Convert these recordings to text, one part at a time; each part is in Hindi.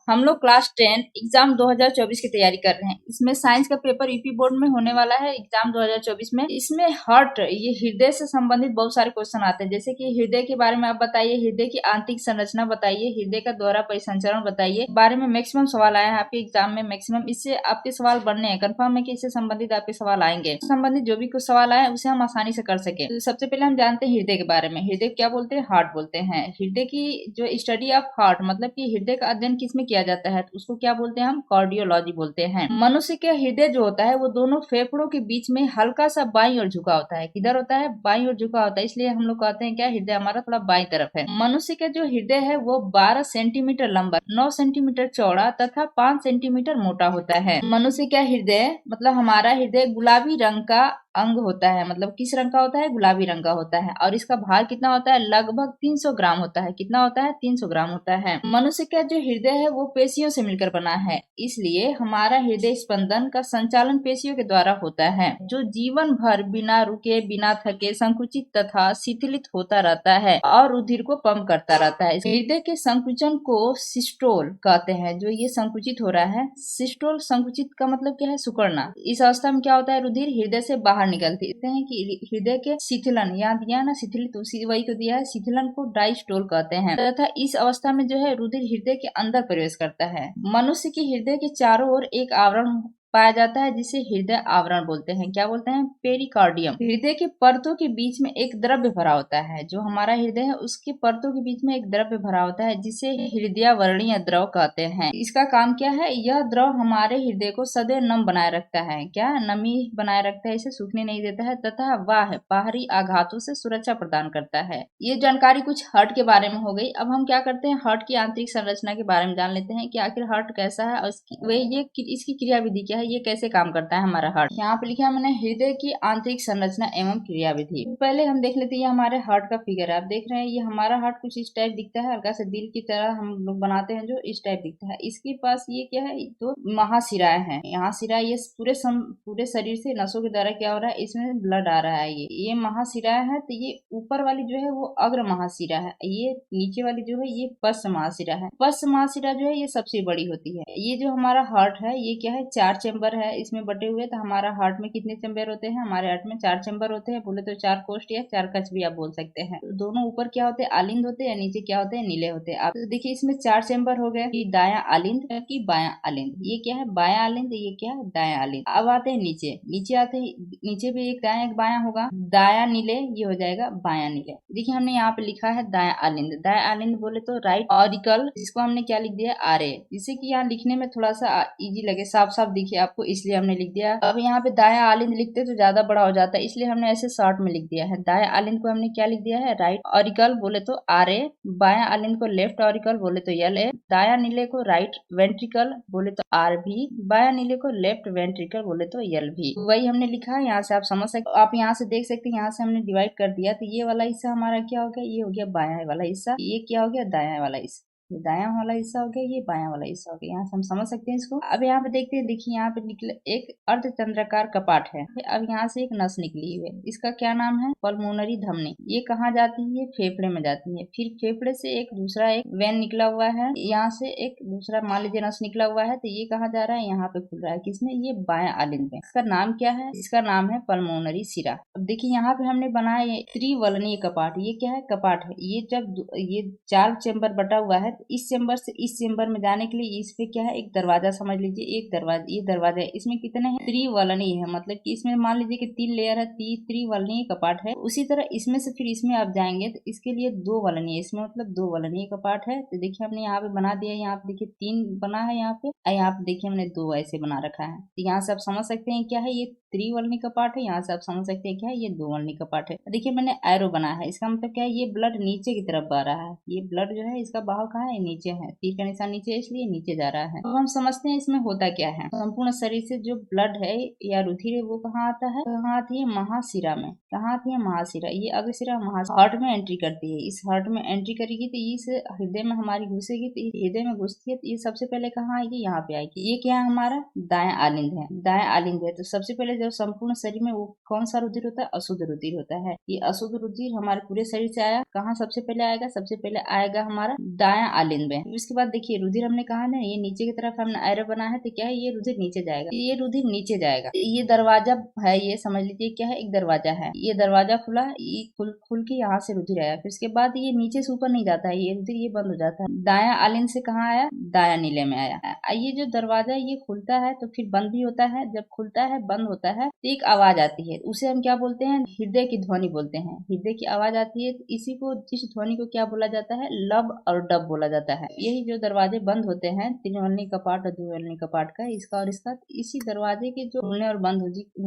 हम लोग क्लास 10 एग्जाम 2024 की तैयारी कर रहे हैं। इसमें साइंस का पेपर यूपी बोर्ड में होने वाला है एग्जाम 2024 में। इसमें हार्ट ये हृदय से संबंधित बहुत सारे क्वेश्चन आते हैं, जैसे कि हृदय के बारे में आप बताइए, हृदय की आंतरिक संरचना बताइए, हृदय का द्वारा परिसंचरण बताइए, बारे में मैक्सिमम सवाल आए हैं आपके एग्जाम में। मैक्सिमम इससे आपके सवाल बनने हैं, कंफर्म है कि इससे संबंधित आपके सवाल आएंगे। संबंधित जो भी कुछ सवाल आए उसे हम आसानी से कर सके। तो सबसे पहले हम जानते हैं हृदय के बारे में। हृदय क्या बोलते हैं? हार्ट बोलते हैं। हृदय की जो स्टडी ऑफ हार्ट मतलब कि हृदय का अध्ययन किसमें किया जाता है, तो उसको क्या बोलते हैं? हम कार्डियोलॉजी बोलते हैं। मनुष्य के हृदय जो होता है वो दोनों फेफड़ों के बीच में हल्का सा बाईं ओर झुका होता है। किधर होता है? बाईं ओर झुका होता है, इसलिए हम लोग कहते हैं क्या, हृदय हमारा थोड़ा बाईं तरफ है। मनुष्य का जो हृदय है वो 12 सेंटीमीटर लंबा, 9 सेंटीमीटर चौड़ा तथा 5 सेंटीमीटर मोटा होता है। मनुष्य का हृदय मतलब हमारा हृदय गुलाबी रंग का अंग होता है। मतलब किस रंग का होता है? गुलाबी रंग का होता है। और इसका भार कितना होता है? लगभग 300 ग्राम होता है। कितना होता है? 300 ग्राम होता है। मनुष्य का जो हृदय है वो पेशियों से मिलकर बना है, इसलिए हमारा हृदय स्पंदन का संचालन पेशियों के द्वारा होता है, जो जीवन भर बिना रुके बिना थके संकुचित तथा शिथिलित होता रहता है और रुधिर को पंप करता रहता है। हृदय के संकुचन को सिस्टोल कहते हैं। जो ये संकुचित हो रहा है, सिस्टोल संकुचित का मतलब क्या है? सिकुड़ना। इस अवस्था में क्या होता है? रुधिर हृदय से बाहर निकलती है कि हृदय के शिथिलन, यहाँ दिया है ना शिथिलित, उसी वही को दिया है, शिथिलन को डायस्टोल कहते हैं। तथा इस अवस्था में जो है रुधिर हृदय के अंदर प्रवेश करता है। मनुष्य की हृदय के चारों ओर एक आवरण पाया जाता है जिसे हृदय आवरण बोलते हैं। क्या बोलते हैं? पेरिकार्डियम। हृदय के परतों के बीच में एक द्रव्य भरा होता है। जो हमारा हृदय है उसके परतों के बीच में एक द्रव्य भरा होता है जिसे हृदयावरणीय द्रव कहते हैं। इसका काम क्या है? यह द्रव हमारे हृदय को सदैव नम बनाए रखता है। क्या? नमी बनाए रखता है, इसे सूखने नहीं देता है, तथा वह बाहरी आघातों से सुरक्षा प्रदान करता है। ये जानकारी कुछ हार्ट के बारे में हो गई। अब हम क्या करते हैं, हार्ट की आंतरिक संरचना के बारे में जान लेते हैं कि आखिर हार्ट कैसा है और इसकी क्रियाविधि क्या है, ये कैसे काम करता है हमारा हार्ट। यहाँ पे लिखा है मैंने हृदय की आंतरिक संरचना एवं क्रियाविधि। पहले हम देख लेते हैं, ये हमारे हार्ट का फिगर है। आप देख रहे हैं ये हमारा हार्ट कुछ इस टाइप दिखता है, हल्का सा दिल की तरह हम लोग बनाते हैं जो इस टाइप दिखता है। इसके पास ये क्या है? तो महाशिराएं हैं। यहाँ शिराएं ये पूरे शरीर से नसों के द्वारा क्या हो रहा है, इसमें ब्लड आ रहा है। ये महाशिराएं है। तो ये ऊपर वाली जो है वो अग्र महाशिरा है, ये नीचे वाली जो है ये पश्च महाशिरा है। पश्च महाशिरा जो है ये सबसे बड़ी होती है। ये जो हमारा हार्ट है ये क्या है? 4 चैम्बर है इसमें बटे हुए। तो हमारा हार्ट में कितने चैम्बर होते हैं? हमारे हार्ट में 4 चैम्बर होते हैं। बोले तो 4 कोष्ठ या 4 कक्ष भी आप बोल सकते हैं। तो दोनों ऊपर क्या होते हैं? आलिंद होते हैं, नीचे क्या होते हैं? नीले होते हैं। आप तो देखिए इसमें 4 चैम्बर हो गए, दाया आलिंद की बाया आलिंद। ये क्या है? बाया आलिंद। ये क्या है? दाया आलिंद। अब आते हैं नीचे आते हैं, नीचे भी एक दाया एक बाया होगा। दाया नीले ये हो जाएगा बाया नीले। देखिए हमने यहाँ पे लिखा है दाया आलिंद। दाया आलिंद बोले तो राइट ऑरिकल, जिसको हमने क्या लिख दिया? आर ए, जिससे कि यहाँ लिखने में थोड़ा सा इजी लगे, साफ साफ दिखे आपको, इसलिए हमने लिख दिया। अब यहाँ पे दाया आलिंद लिखते तो ज्यादा बड़ा हो जाता है, इसलिए हमने ऐसे शॉर्ट में लिख दिया है। दाया आलिंद को हमने क्या लिख दिया है? राइट ऑरिकल बोले तो आर ए, बाया आलिंद को लेफ्ट ऑरिकल बोले तो एल ए, दाया नीले को राइट वेंट्रिकल बोले तो आर भी, बाया नीले को लेफ्ट वेंट्रिकल बोले तो एल भी। वही हमने लिखा है, यहाँ से आप समझ सकते, आप यहाँ से देख सकते हैं, यहाँ से हमने डिवाइड कर दिया। तो ये वाला हिस्सा हमारा क्या हो गया? ये हो गया बाया वाला हिस्सा। ये क्या हो गया? दाया वाला हिस्सा। ये दाया वाला हिस्सा हो गया, ये बाया वाला हिस्सा हो गया। यहाँ से हम समझ सकते हैं इसको। अब यहाँ पे देखते हैं, देखिए यहाँ पे निकले एक अर्धचंद्राकार कपाट है। अब यहाँ से एक नस निकली हुई है, इसका क्या नाम है? पल्मोनरी धमनी। ये कहाँ जाती है? फेफड़े में जाती है। फिर फेफड़े से एक दूसरा एक वेन निकला हुआ है, यहाँ से एक दूसरा मान लीजिए नस निकला हुआ है। तो ये कहाँ जा रहा है? यहाँ पे खुल रहा है। किसमें? ये बाया आलिंद में। इसका नाम क्या है? इसका नाम है पल्मोनरी सिरा। अब देखिए यहाँ पे हमने बनाया त्रिवलनीय कपाट। ये क्या है? कपाट है। ये जब ये 4 चेम्बर बटा हुआ है, इस चेम्बर से इस चेम्बर में जाने के लिए इस पे क्या है? एक दरवाजा समझ लीजिए, एक दरवाजा, ये दरवाजा है। इसमें कितने हैं? त्रिवलनीय है, मतलब कि इसमें मान लीजिए कि 3 लेयर है, त्रिवलनीय कपाट है। उसी तरह इसमें से फिर इसमें आप जाएंगे तो इसके लिए 2 वलनीय, इसमें मतलब 2 वलनीय कपाट है। तो देखिए हमने यहाँ पे बना दिया, यहाँ पे देखिए 3 बना है यहाँ पे, और यहाँ पे देखिए हमने 2 ऐसे बना रखा है। तो यहाँ से आप समझ सकते हैं क्या है? ये त्रिवलनी कपाट है। यहाँ से आप समझ सकते हैं क्या है? ये 2 वलनी कपाट है। देखिए मैंने एरो बनाया है, इसका मतलब क्या है? ये ब्लड नीचे की तरफ बह रहा है। ये ब्लड जो है इसका बहाव कहाँ है? नीचे है। तीर का निशान नीचे है, इसलिए नीचे जा रहा है। अब हम समझते हैं इसमें होता क्या है। संपूर्ण शरीर से जो ब्लड है या रुधिर है वो कहाँ आता है? कहाँ आती है? महाशिरा में। कहाँ आती है? महाशिरा। ये अग्रशिरा हार्ट में एंट्री करती है। इस हार्ट में एंट्री करेगी तो इस हृदय में हमारी घुसेगी। तो हृदय में घुसती है तो ये सबसे पहले कहाँ आएगी? यहाँ पे आएगी। ये क्या है? हमारा दाया आलिंद है। दाया आलिंद है। तो सबसे पहले जो संपूर्ण शरीर में वो कौन सा रुधिर होता है? अशुद्ध रुधिर होता है। ये अशुद्ध रुधिर हमारे पूरे शरीर से आया, कहाँ सबसे पहले आएगा? सबसे पहले आएगा हमारा दाया आलिंद में। उसके बाद देखिए रुधिर हमने कहा ना, ये नीचे की तरफ हमने एरो बना है, तो क्या है, ये रुधिर नीचे जाएगा, ये रुधिर नीचे जाएगा। ये दरवाजा है, ये समझ लीजिए क्या है, एक दरवाजा है। ये दरवाजा खुला, ये खुल के यहाँ से रुधिर आया, फिर उसके बाद ये नीचे से ऊपर नहीं जाता है, ये रुधिर ये बंद हो जाता है। दाया आलिंद से कहाँ आया, दाया नीले में आया। ये जो दरवाजा ये खुलता है तो फिर बंद भी होता है। जब खुलता है बंद होता है तो एक आवाज आती है, उसे हम क्या बोलते हैं, हृदय की ध्वनि बोलते हैं। हृदय की आवाज आती है, इसी को, इस ध्वनि को क्या बोला जाता है, लब और डब बोला जाता है। यही जो दरवाजे बंद होते हैं, त्रिवलनी कपाट और द्विवलनी कपाट का, इसका और इसका, इसी दरवाजे के जो खुलने और बंद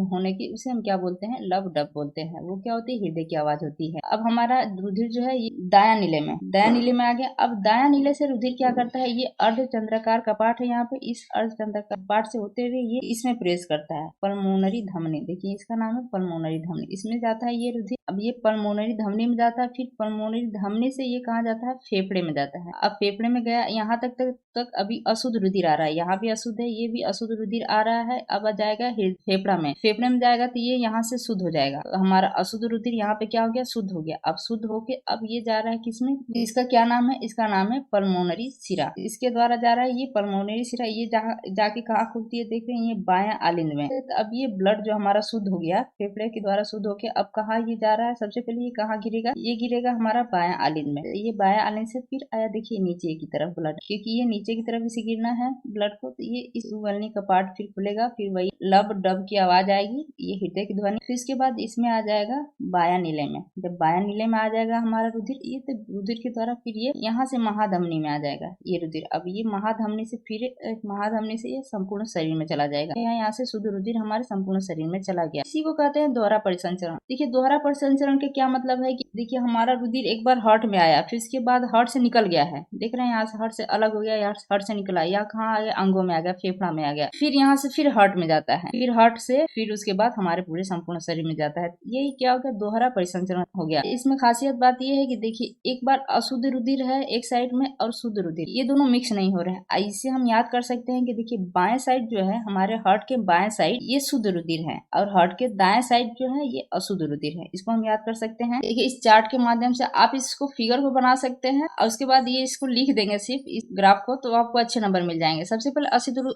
होने की, उसे हम क्या बोलते हैं, लब डब बोलते हैं। वो क्या होती है, हृदय की आवाज होती है। अब हमारा रुधिर जो है ये दाया नीले में आ गया। अब दाया नीले से रुधिर क्या करता है, ये अर्धचंद्राकार कपाट है यहाँ पे, इस अर्धचंद्राकार कपाट से होते हुए ये इसमें प्रवेश करता है, पल्मोनरी धमनी। देखिए इसका नाम है पल्मोनरी धमनी, इसमें जाता है ये रुधिर। अब ये पल्मोनरी धमनी में जाता है, फिर पल्मोनरी धमनी से ये कहाँ जाता है, फेफड़े में जाता है। अब फेफड़े में गया, यहाँ तक अभी अशुद्ध रुधिर आ रहा है, यहाँ भी अशुद्ध है, ये भी अशुद्ध रुधिर आ रहा है। अब आ जाएगा फेफड़ा में, फेफड़े में जाएगा तो ये यहाँ से शुद्ध हो जाएगा। हमारा अशुद्ध रुधिर यहाँ पे क्या हो गया, शुद्ध हो गया। अब शुद्ध होके अब ये जा रहा है किसमें, इसका क्या नाम है, इसका नाम है पल्मोनरी शिरा। इसके द्वारा जा रहा है ये पल्मोनरी शिरा। ये जाके कहाँ खुलती है, देख रहे हैं, ये बायां आलिंद में। तो अब ये ब्लड जो हमारा शुद्ध हो गया फेफड़े के द्वारा शुद्ध होके अब कहाँ ये जा रहा है, सबसे पहले ये कहाँ गिरेगा, ये गिरेगा हमारा बायां आलिंद में। ये बायां आलिंद से फिर आया देखिए नीचे की तरफ ब्लड, क्योंकि ये नीचे की तरफ इसे गिरना है ब्लड को, तो ये इस उगलनी कपाट फिर खुलेगा, फिर वही लब डब की आवाज आएगी, ये हृदय की ध्वनि। फिर इसके बाद इसमें आ जाएगा बायां नीले में। जब बायां नीले में आ जाएगा हमारा रुधिर, ये तो रुधिर के द्वारा फिर ये यहाँ से महाधमनी में आ जाएगा ये रुधिर। अब ये महाधमनी से फिर महाधमनी से ये संपूर्ण शरीर में चला जाएगा। यहाँ से शुद्ध रुधिर हमारे संपूर्ण शरीर में चला गया। इसी को कहते हैं दोहरा परिसंचरण। देखिए दोहरा परिसंचरण के क्या मतलब है कि देखिए हमारा रुधिर एक बार हार्ट में आया, फिर इसके बाद हार्ट से निकल गया है, देख रहे हैं, यहाँ से हार्ट से अलग हो गया, यहाँ हार्ट से निकला, यहाँ कहाँ आ गया, अंगों में आ गया, फेफड़ा में आ गया, फिर यहाँ से फिर हार्ट में जाता है, फिर हार्ट से फिर उसके बाद हमारे पूरे संपूर्ण शरीर में जाता है। यही क्या हो गया, दोहरा परिसंचरण हो गया। इसमें खासियत बात यह है कि देखिए एक बार अशुद्ध रुधिर है एक साइड में और शुद्ध रुधिर, ये दोनों मिक्स नहीं हो रहे हैं। इससे हम याद कर सकते हैं कि देखिए बाएं साइड जो है हमारे हार्ट के बाएं साइड ये शुद्ध रुधिर है और हार्ट के दाएं साइड जो है ये अशुद्ध रुधिर है। इसको हम याद कर सकते हैं। देखिए इस चार्ट के माध्यम से आप इसको फिगर को बना सकते हैं और उसके बाद ये इसको लिख देंगे सिर्फ इस ग्राफ को, तो आपको अच्छे नंबर मिल जाएंगे। सबसे पहले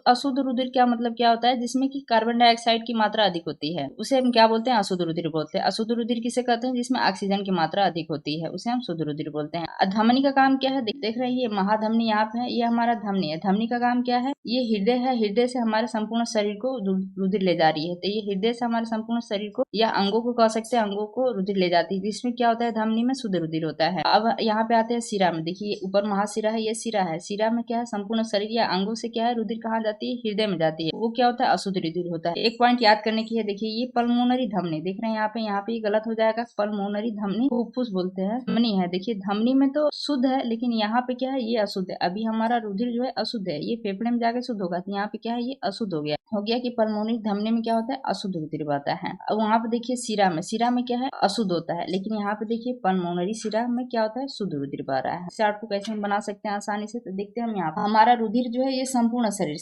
अशुद्ध रुधिर क्या मतलब क्या होता है, जिसमें कि कार्बन डाइऑक्साइड की मात्रा अधिक होती है, उसे हम क्या बोलते हैं, अशुद्ध रुधिर बोलते हैं। अशुद्ध रुधिर किसे कहते हैं, जिसमें ऑक्सीजन की मात्रा अधिक होती है, उसे हम शुद्ध रुधिर बोलते हैं। धमनी का काम क्या है, देख रहे हैं ये महाधमनी यहाँ पे है, ये हमारा धमनी है। धमनी का काम क्या है, ये हृदय है, हृदय से हमारे संपूर्ण शरीर को रुधिर ले जा रही है। तो ये हृदय से हमारे संपूर्ण शरीर को या अंगों को कह सकते हैं, अंगों को रुधिर ले जाती है, जिसमें क्या होता है, धमनी में शुद्ध रुधिर होता है। अब यहाँ पे आते हैं शिरा में। देखिए ऊपर महाशिरा है, ये शिरा है। शिरा में क्या है, संपूर्ण शरीर या अंगों से क्या है, रुधिर कहाँ जाती है, हृदय में जाती है। वो क्या होता है, अशुद्ध रुधिर होता है। एक पॉइंट याद करने की है, देखिए ये पल्मोनरी धमनी देख रहे हैं यहाँ पे ये गलत हो जाएगा, पल्मोनरी धमनी फुफ्फुस बोलते हैं, धमनी है। देखिए धमनी में तो शुद्ध है, लेकिन यहाँ पे क्या है, ये अशुद्ध है। अभी हमारा रुधिर जो है अशुद्ध है, ये फेफड़े में जाके शुद्ध होगा, तो यहाँ पे क्या है, ये अशुद्ध हो गया कि पल्मोनरी धमनी में क्या होता है, अशुद्ध रुधिर बहता है। अब वहाँ पे देखिए शिरा में क्या है, अशुद्ध होता है, लेकिन यहाँ पे देखिए पल्मोनरी शिरा में क्या होता है, शुद्ध रुधिर बह रहा है। चार्ट को कैसे हम बना सकते हैं आसानी से, तो देखते हैं हम यहाँ पे। हमारा रुधिर जो है ये संपूर्ण शरीर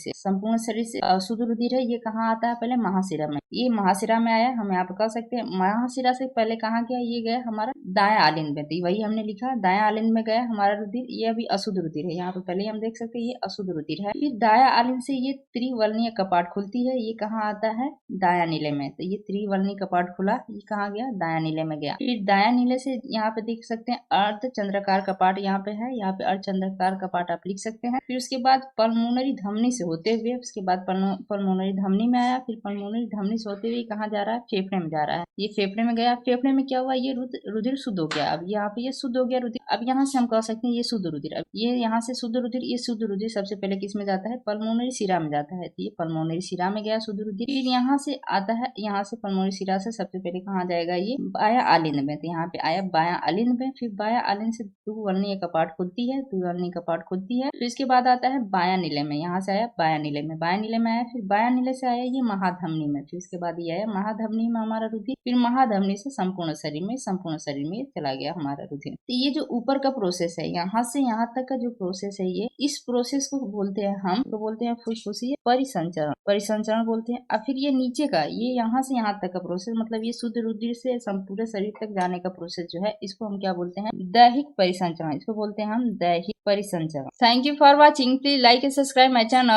से शुद्ध रुधिर है, ये कहाँ आता है, पहले महाशिरा में। ये महाशिरा में आया, हम यहाँ पे कह सकते हैं महाशिरा से पहले कहाँ गया, ये गया हमारा दाया आलिंद में। वही हमने लिखा, दाया आलिंद में गया हमारा रुधिर, ये अभी अशुद्ध रुधिर है। यहाँ पे पहले हम देख सकते हैं ये अशुद्ध रुधिर है। फिर दाया आलिंद से ये त्रिवर्णीय कपाट खुलती है, ये कहाँ आता है, दाया नीले में। तो ये त्रिवर्णीय कपाट खुला, ये कहाँ गया, दाया नीले में गया। फिर दाया नीले से यहाँ पे देख सकते हैं अर्धचंद्राकार कपाट यहाँ पे है, यहाँ पे अर्धचंद्राकार कपाट आप लिख सकते हैं। फिर उसके बाद पल्मोनरी धमनी से होते हुए, उसके बाद पल्मोनरी धमनी में आया, फिर पल्मोनरी धमनी से होते हुए कहाँ जा रहा है, फेफड़े में जा रहा है। ये फेफड़े में गया, फेफड़े में क्या हुआ, ये रुधिर शुद्ध हो गया। अब यहाँ पे ये शुद्ध हो गया रुधिर। अब यहाँ से हम कह सकते हैं ये शुद्ध रुधिर। अब ये यहाँ से शुद्ध रुधिर, ये शुद्ध रुधिर सबसे पहले किस में जाता है, पल्मोनरी शिरा में जाता है। तो ये पल्मोनरी शिरा में गया शुद्ध रुधिर। फिर यहाँ से आता है, यहाँ से पल्मोनरी शिरा से सबसे पहले कहाँ जाएगा, ये बाया आलिंद में। तो यहाँ पे आया बाया आलिंद में। फिर बाया आलिंद से द्विवर्णीय कपाट खुलती है, द्विवर्णीय कपाट खुलती है। फिर इसके बाद आता है बाया नीले में, यहाँ से आया बाया नीले में, बाया नीले में आया। फिर बाया नीले से आया ये महाधमनी में। फिर इसके बाद ये आया महाधमनी में हमारा रुधिर। फिर महाधमनी से संपूर्ण शरीर में चला गया हमारा रुधिर। तो ये जो ऊपर का प्रोसेस है, यहाँ से यहाँ तक का जो प्रोसेस है, ये इस प्रोसेस को बोलते हैं हम, तो बोलते हैं फुसफुसीय परिसंचरण बोलते हैं। और फिर ये नीचे का, ये यहाँ से यहाँ तक का प्रोसेस, मतलब ये शुद्ध रुधिर से संपूर्ण शरीर तक जाने का प्रोसेस जो है, इसको हम क्या बोलते हैं, दैहिक परिसंचरण। इसको बोलते हैं हम दैहिक परिसंचरण। Thank you for watching. Please like and subscribe my channel.